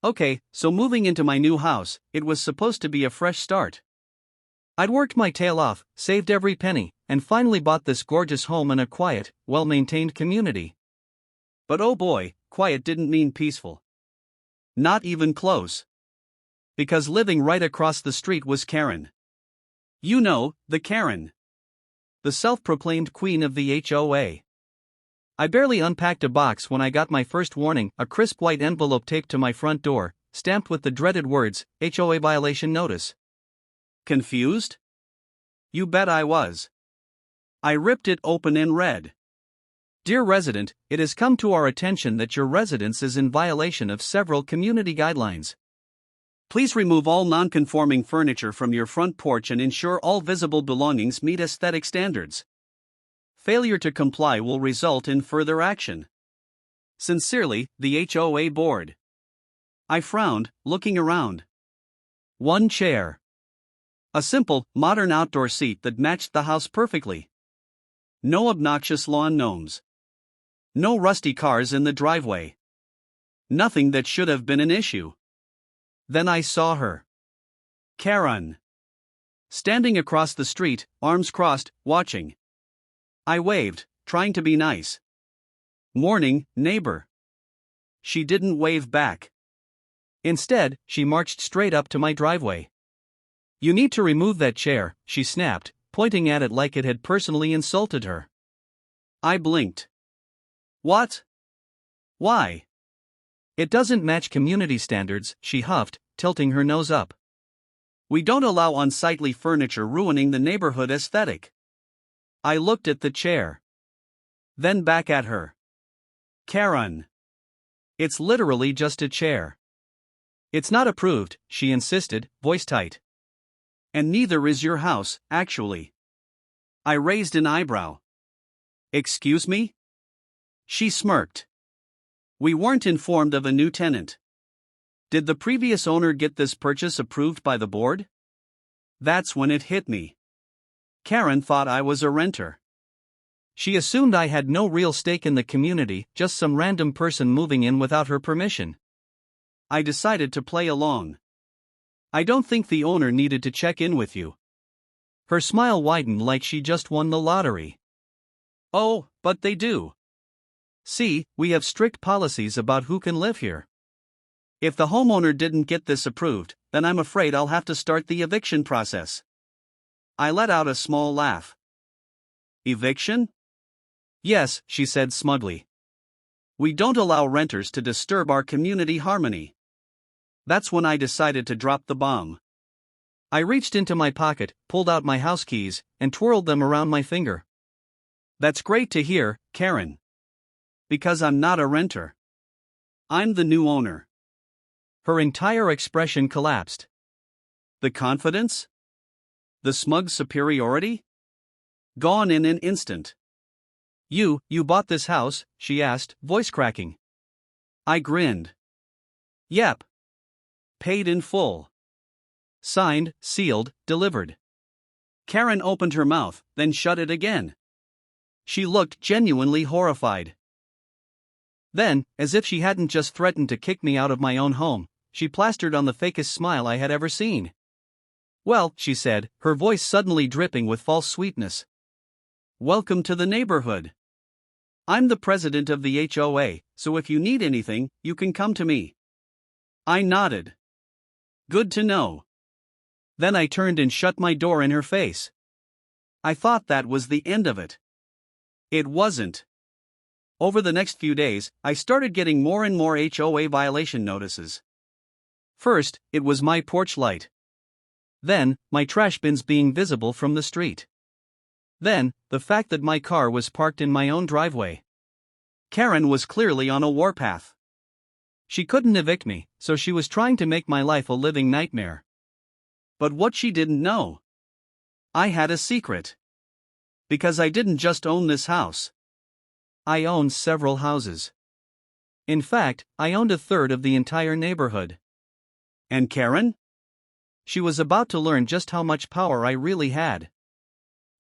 Okay, so moving into my new house, it was supposed to be a fresh start. I'd worked my tail off, saved every penny, and finally bought this gorgeous home in a quiet, well-maintained community. But oh boy, quiet didn't mean peaceful. Not even close. Because living right across the street was Karen. You know, the Karen. The self-proclaimed queen of the HOA. I barely unpacked a box when I got my first warning, a crisp white envelope taped to my front door, stamped with the dreaded words, HOA violation notice. Confused? You bet I was. I ripped it open and read. Dear resident, it has come to our attention that your residence is in violation of several community guidelines. Please remove all non-conforming furniture from your front porch and ensure all visible belongings meet aesthetic standards. Failure to comply will result in further action. Sincerely, the HOA board. I frowned, looking around. One chair. A simple, modern outdoor seat that matched the house perfectly. No obnoxious lawn gnomes. No rusty cars in the driveway. Nothing that should have been an issue. Then I saw her. Karen. Standing across the street, arms crossed, watching. I waved, trying to be nice. Morning, neighbor. She didn't wave back. Instead, she marched straight up to my driveway. You need to remove that chair, she snapped, pointing at it like it had personally insulted her. I blinked. What? Why? It doesn't match community standards, she huffed, tilting her nose up. We don't allow unsightly furniture ruining the neighborhood aesthetic. I looked at the chair. Then back at her. Karen. It's literally just a chair. It's not approved, she insisted, voice tight. And neither is your house, actually. I raised an eyebrow. Excuse me? She smirked. We weren't informed of a new tenant. Did the previous owner get this purchase approved by the board? That's when it hit me. Karen thought I was a renter. She assumed I had no real stake in the community, just some random person moving in without her permission. I decided to play along. I don't think the owner needed to check in with you. Her smile widened like she just won the lottery. Oh, but they do. See, we have strict policies about who can live here. If the homeowner didn't get this approved, then I'm afraid I'll have to start the eviction process. I let out a small laugh. Eviction? Yes, she said smugly. We don't allow renters to disturb our community harmony. That's when I decided to drop the bomb. I reached into my pocket, pulled out my house keys, and twirled them around my finger. That's great to hear, Karen. Because I'm not a renter. I'm the new owner. Her entire expression collapsed. The confidence? The smug superiority? Gone in an instant. You bought this house? She asked, voice cracking. I grinned. Yep. Paid in full. Signed, sealed, delivered. Karen opened her mouth, then shut it again. She looked genuinely horrified. Then, as if she hadn't just threatened to kick me out of my own home, she plastered on the fakest smile I had ever seen. Well, she said, her voice suddenly dripping with false sweetness. Welcome to the neighborhood. I'm the president of the HOA, so if you need anything, you can come to me. I nodded. Good to know. Then I turned and shut my door in her face. I thought that was the end of it. It wasn't. Over the next few days, I started getting more and more HOA violation notices. First, it was my porch light. Then, my trash bins being visible from the street. Then, the fact that my car was parked in my own driveway. Karen was clearly on a warpath. She couldn't evict me, so she was trying to make my life a living nightmare. But what she didn't know. I had a secret. Because I didn't just own this house. I owned several houses. In fact, I owned a third of the entire neighborhood. And Karen? She was about to learn just how much power I really had.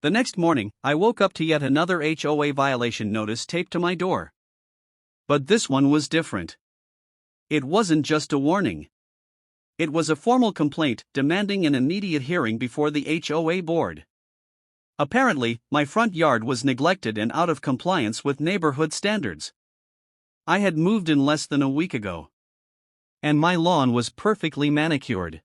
The next morning, I woke up to yet another HOA violation notice taped to my door. But this one was different. It wasn't just a warning. It was a formal complaint demanding an immediate hearing before the HOA board. Apparently, my front yard was neglected and out of compliance with neighborhood standards. I had moved in less than a week ago. And my lawn was perfectly manicured.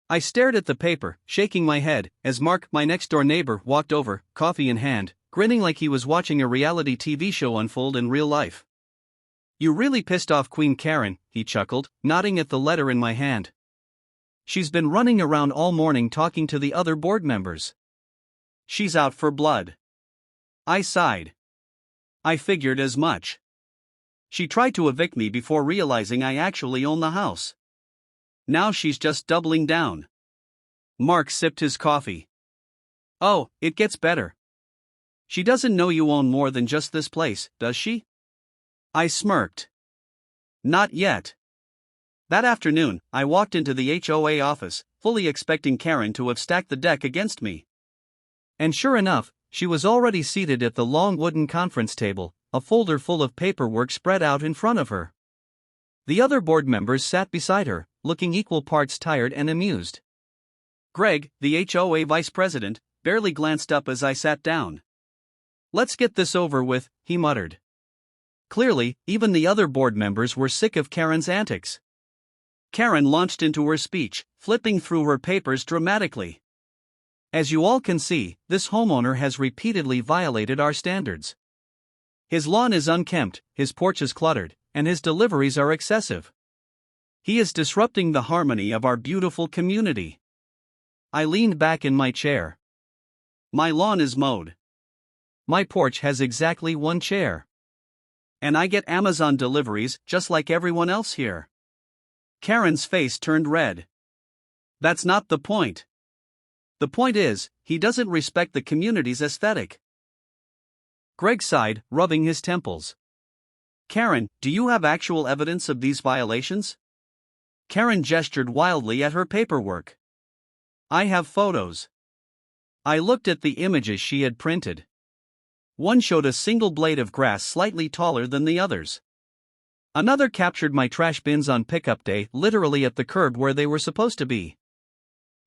I stared at the paper, shaking my head, as Mark, my next-door neighbor, walked over, coffee in hand, grinning like he was watching a reality TV show unfold in real life. "You really pissed off Queen Karen," he chuckled, nodding at the letter in my hand. "She's been running around all morning talking to the other board members. She's out for blood." I sighed. I figured as much. She tried to evict me before realizing I actually own the house. Now she's just doubling down. Mark sipped his coffee. "Oh, it gets better. She doesn't know you own more than just this place, does she?" I smirked. "Not yet." That afternoon, I walked into the HOA office, fully expecting Karen to have stacked the deck against me. And sure enough, she was already seated at the long wooden conference table, a folder full of paperwork spread out in front of her. The other board members sat beside her, looking equal parts tired and amused. Greg, the HOA vice president, barely glanced up as I sat down. "Let's get this over with," he muttered. Clearly, even the other board members were sick of Karen's antics. Karen launched into her speech, flipping through her papers dramatically. "As you all can see, this homeowner has repeatedly violated our standards. His lawn is unkempt, his porch is cluttered, and his deliveries are excessive. He is disrupting the harmony of our beautiful community." I leaned back in my chair. My lawn is mowed. My porch has exactly one chair. And I get Amazon deliveries just like everyone else here. Karen's face turned red. "That's not the point. The point is, he doesn't respect the community's aesthetic." Greg sighed, rubbing his temples. "Karen, do you have actual evidence of these violations?" Karen gestured wildly at her paperwork. "I have photos." I looked at the images she had printed. One showed a single blade of grass slightly taller than the others. Another captured my trash bins on pickup day literally at the curb where they were supposed to be.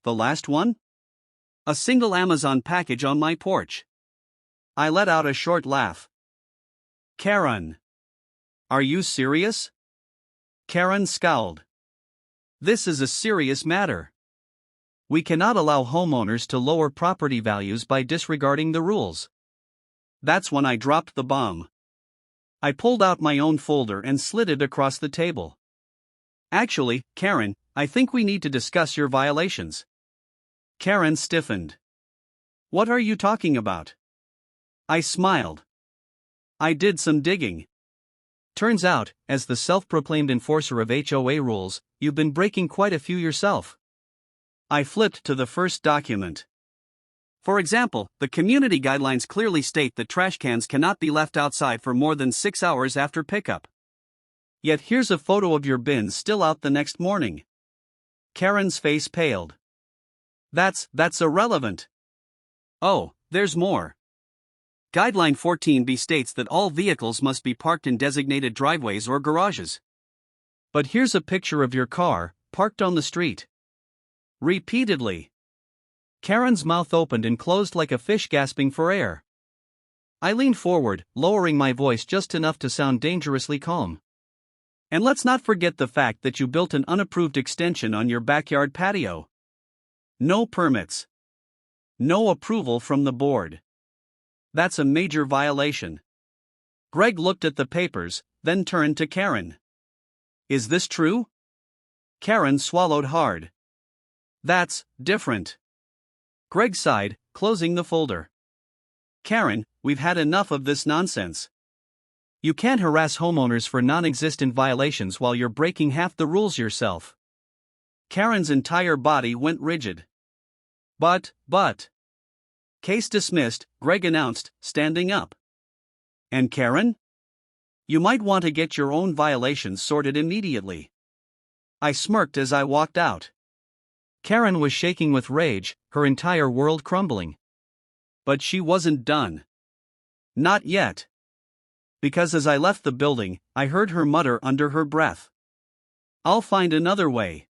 The last one? A single Amazon package on my porch. I let out a short laugh. "Karen. Are you serious?" Karen scowled. "This is a serious matter. We cannot allow homeowners to lower property values by disregarding the rules." That's when I dropped the bomb. I pulled out my own folder and slid it across the table. "Actually, Karen, I think we need to discuss your violations." Karen stiffened. "What are you talking about?" I smiled. I did some digging. Turns out, as the self-proclaimed enforcer of HOA rules, you've been breaking quite a few yourself. I flipped to the first document. For example, the community guidelines clearly state that trash cans cannot be left outside for more than 6 hours after pickup. Yet here's a photo of your bins still out the next morning. Karen's face paled. That's irrelevant." "Oh, there's more. Guideline 14B states that all vehicles must be parked in designated driveways or garages. But here's a picture of your car, parked on the street." Repeatedly. Karen's mouth opened and closed like a fish gasping for air. I leaned forward, lowering my voice just enough to sound dangerously calm. "And let's not forget the fact that you built an unapproved extension on your backyard patio. No permits. No approval from the board. That's a major violation." Greg looked at the papers, then turned to Karen. "Is this true?" Karen swallowed hard. "That's different." Greg sighed, closing the folder. "Karen, we've had enough of this nonsense. You can't harass homeowners for non-existent violations while you're breaking half the rules yourself." Karen's entire body went rigid. But. Case dismissed, Greg announced, standing up. "And Karen? You might want to get your own violations sorted immediately." I smirked as I walked out. Karen was shaking with rage, her entire world crumbling. But she wasn't done. Not yet. Because as I left the building, I heard her mutter under her breath. I'll find another way.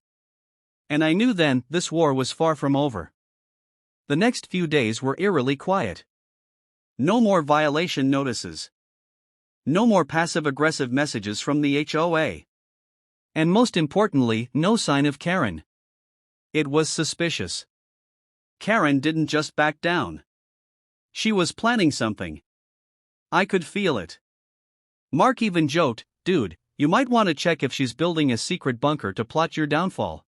And I knew then this war was far from over. The next few days were eerily quiet. No more violation notices. No more passive-aggressive messages from the HOA. And most importantly, no sign of Karen. It was suspicious. Karen didn't just back down. She was planning something. I could feel it. Mark even joked, "Dude, you might want to check if she's building a secret bunker to plot your downfall."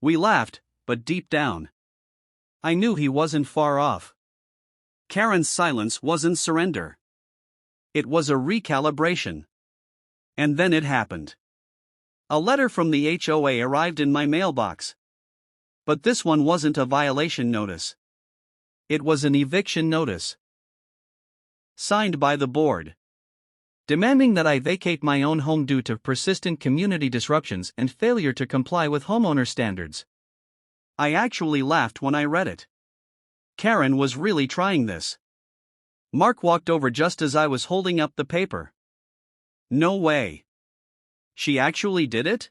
We laughed, but deep down, I knew he wasn't far off. Karen's silence wasn't surrender. It was a recalibration. And then it happened. A letter from the HOA arrived in my mailbox. But this one wasn't a violation notice. It was an eviction notice. Signed by the board. Demanding that I vacate my own home due to persistent community disruptions and failure to comply with homeowner standards. I actually laughed when I read it. Karen was really trying this. Mark walked over just as I was holding up the paper. No way. She actually did it?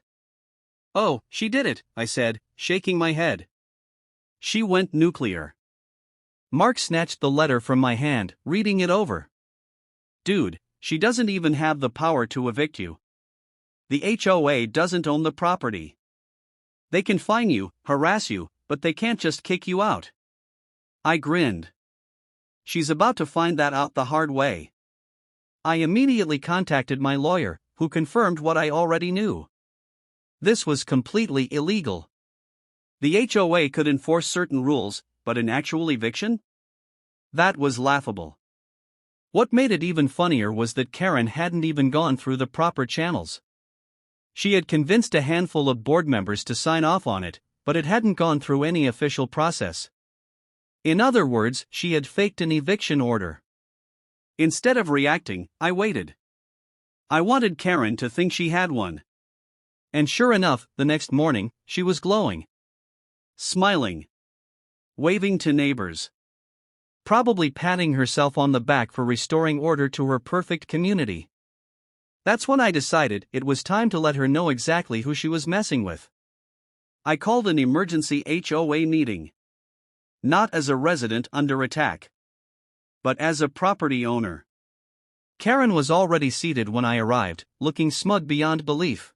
Oh, she did it, I said, shaking my head. She went nuclear. Mark snatched the letter from my hand, reading it over. Dude, she doesn't even have the power to evict you. The HOA doesn't own the property. They can fine you, harass you, but they can't just kick you out. I grinned. She's about to find that out the hard way. I immediately contacted my lawyer, who confirmed what I already knew. This was completely illegal. The HOA could enforce certain rules, but an actual eviction? That was laughable. What made it even funnier was that Karen hadn't even gone through the proper channels. She had convinced a handful of board members to sign off on it, but it hadn't gone through any official process. In other words, she had faked an eviction order. Instead of reacting, I waited. I wanted Karen to think she had one. And sure enough, the next morning, she was glowing. Smiling. Waving to neighbors. Probably patting herself on the back for restoring order to her perfect community. That's when I decided it was time to let her know exactly who she was messing with. I called an emergency HOA meeting. Not as a resident under attack, but as a property owner. Karen was already seated when I arrived, looking smug beyond belief.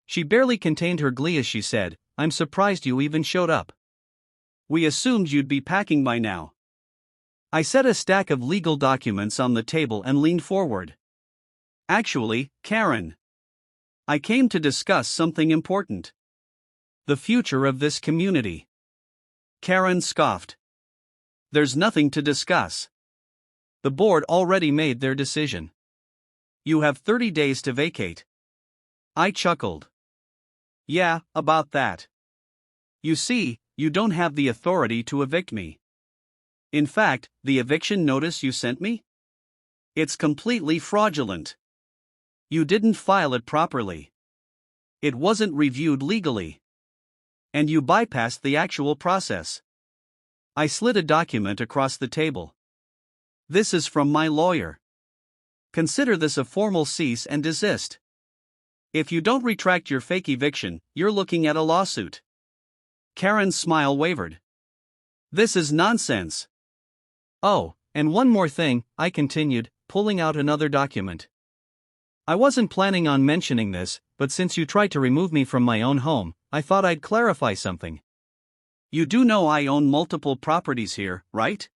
She barely contained her glee as she said, "I'm surprised you even showed up. We assumed you'd be packing by now." I set a stack of legal documents on the table and leaned forward. "Actually, Karen, I came to discuss something important. The future of this community." Karen scoffed. "There's nothing to discuss. The board already made their decision. You have 30 days to vacate." I chuckled. "Yeah, about that. You see, you don't have the authority to evict me. In fact, the eviction notice you sent me? It's completely fraudulent. You didn't file it properly. It wasn't reviewed legally. And you bypassed the actual process." I slid a document across the table. "This is from my lawyer. Consider this a formal cease and desist. If you don't retract your fake eviction, you're looking at a lawsuit." Karen's smile wavered. "This is nonsense." "Oh, and one more thing," I continued, pulling out another document. "I wasn't planning on mentioning this, but since you tried to remove me from my own home, I thought I'd clarify something. You do know I own multiple properties here, right?"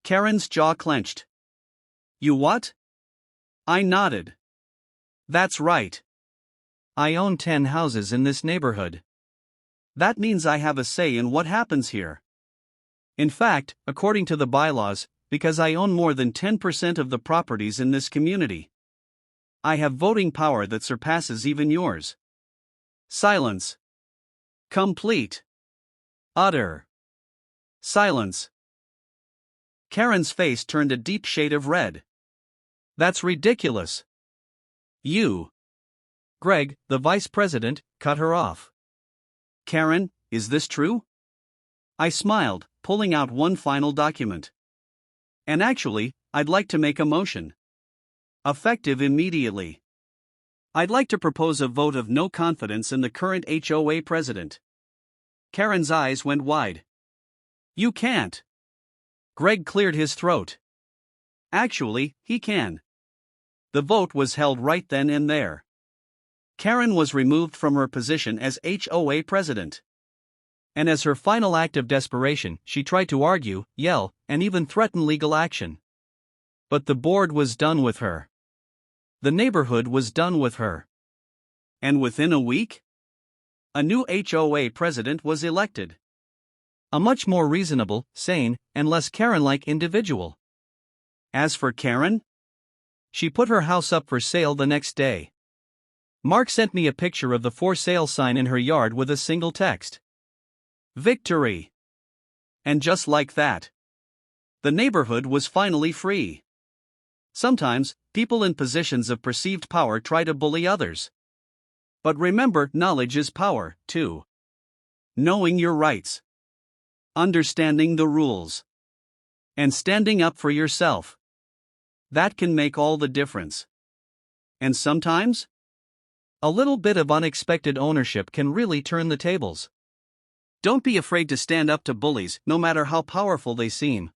Karen's jaw clenched. "You what?" I nodded. "That's right. I own 10 houses in this neighborhood. That means I have a say in what happens here. In fact, according to the bylaws, because I own more than 10% of the properties in this community, I have voting power that surpasses even yours." Silence. Complete. Utter silence. Karen's face turned a deep shade of red. "That's ridiculous." "You." Greg, the vice president, cut her off. "Karen, is this true?" I smiled, pulling out one final document. "And actually, I'd like to make a motion. Effective immediately. I'd like to propose a vote of no confidence in the current HOA president. Karen's eyes went wide. You can't. Greg cleared his throat. Actually, he can. The vote was held right then and there. Karen was removed from her position as HOA president. And as her final act of desperation, she tried to argue, yell, and even threaten legal action. But the board was done with her. The neighborhood was done with her. And within a week, a new HOA president was elected. A much more reasonable, sane, and less Karen-like individual. As for Karen, she put her house up for sale the next day. Mark sent me a picture of the for sale sign in her yard with a single text. Victory. And just like that, the neighborhood was finally free. Sometimes, people in positions of perceived power try to bully others. But remember, knowledge is power, too. Knowing your rights, understanding the rules, and standing up for yourself. That can make all the difference. And sometimes, a little bit of unexpected ownership can really turn the tables. Don't be afraid to stand up to bullies, no matter how powerful they seem.